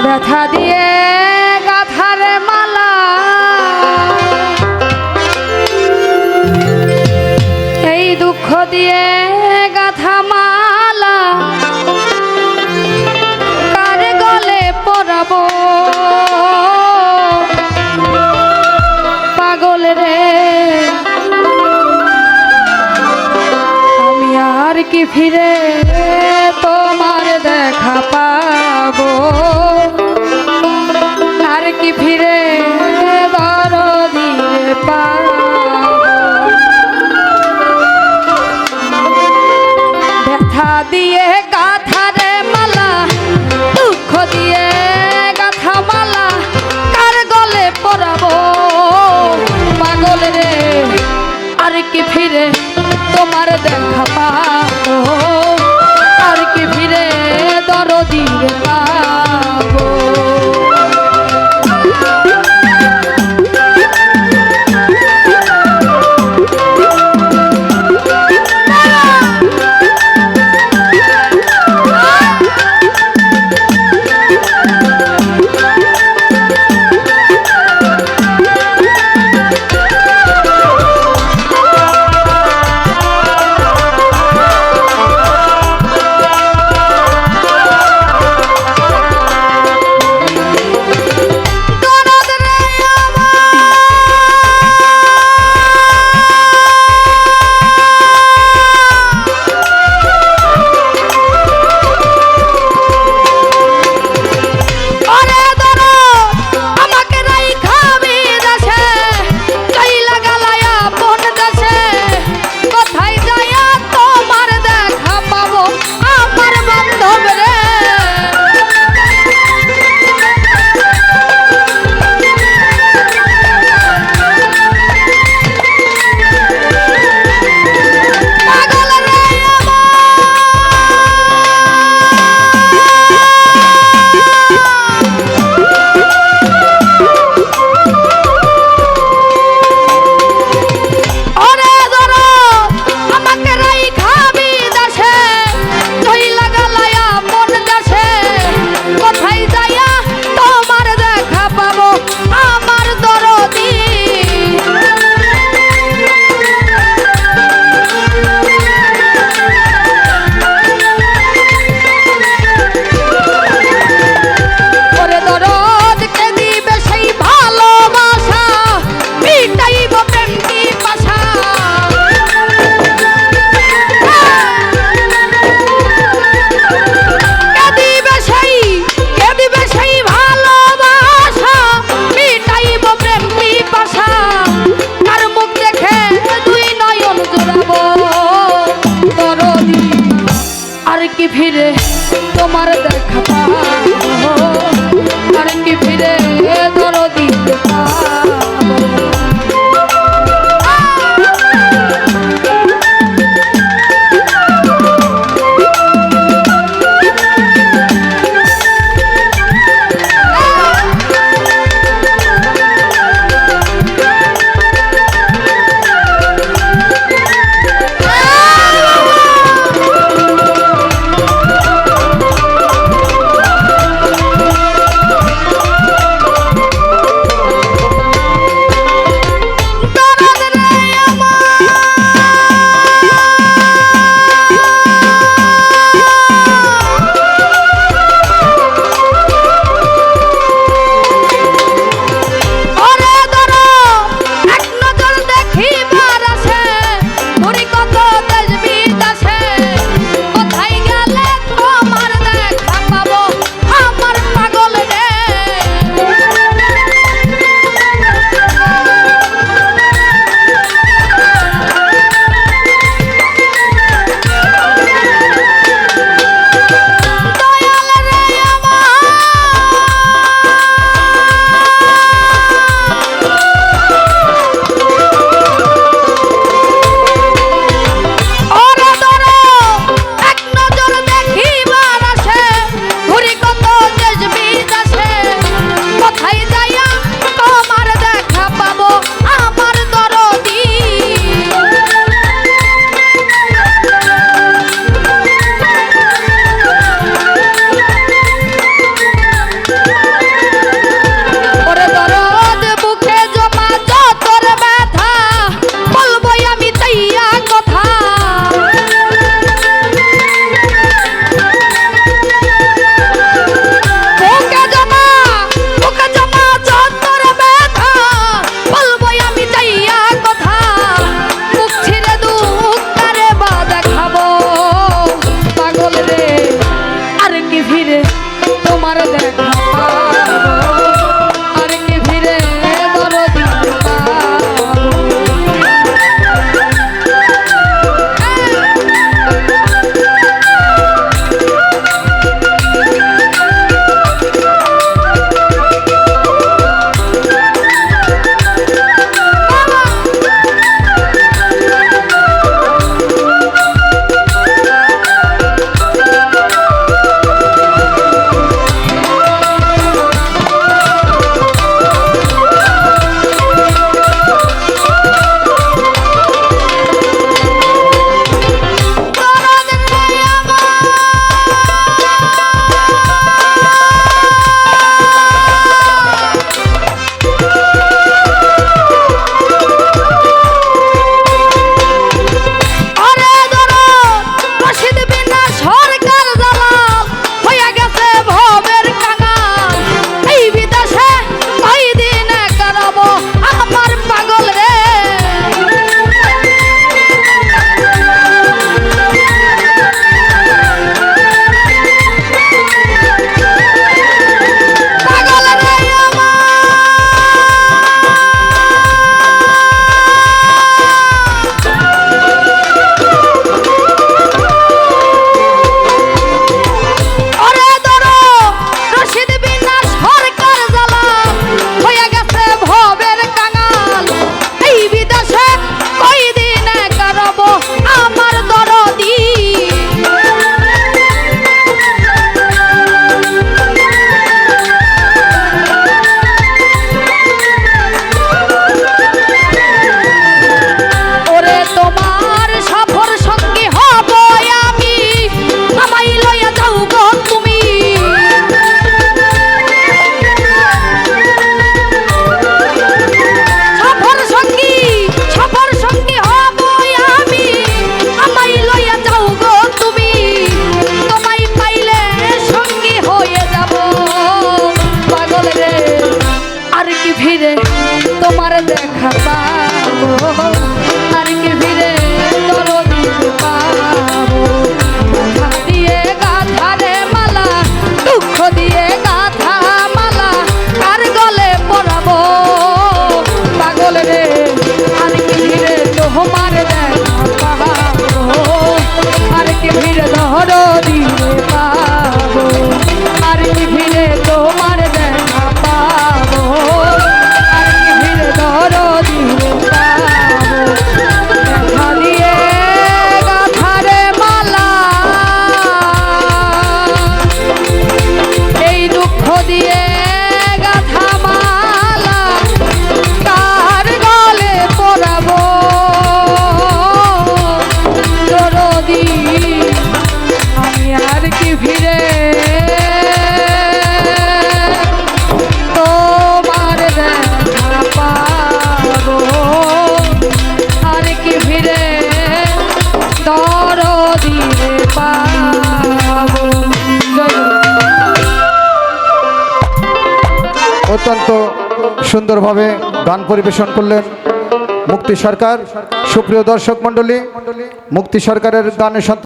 ব্যথা দিয়ে গাথার মালা এই দুঃখ দিয়ে গাথা মালা কার গলে পরাবো পাগল রে আমি আর কি ফিরে তোমার দেখা পাবো আর কি ফিরে দরদি পাবো ব্যথা দিয়ে গাথারে মালা দুঃখ দিয়ে গাথা মালা কার গলে পরাবো পাগল রে আর কি ফিরে তোমার দেখা পাবো দিলে তোমার দেখা পাবো, আর কি ভিড়ে দরদি রে পাবো। দেখা দিয়ে গাথারে মালা, এই দুঃখ দিয়ে গাথা মালা কার গলে পরাবো দরদি, আমি আর কি ফিরে তোমার দেখা পাবো, আর কি ফিরে দরদি রে পাবো। অত্যন্ত সুন্দরভাবে গান পরিবেশন করলেন মুক্তি সরকার। সুপ্রিয় দর্শক মণ্ডলী, মুক্তি সরকারের গানের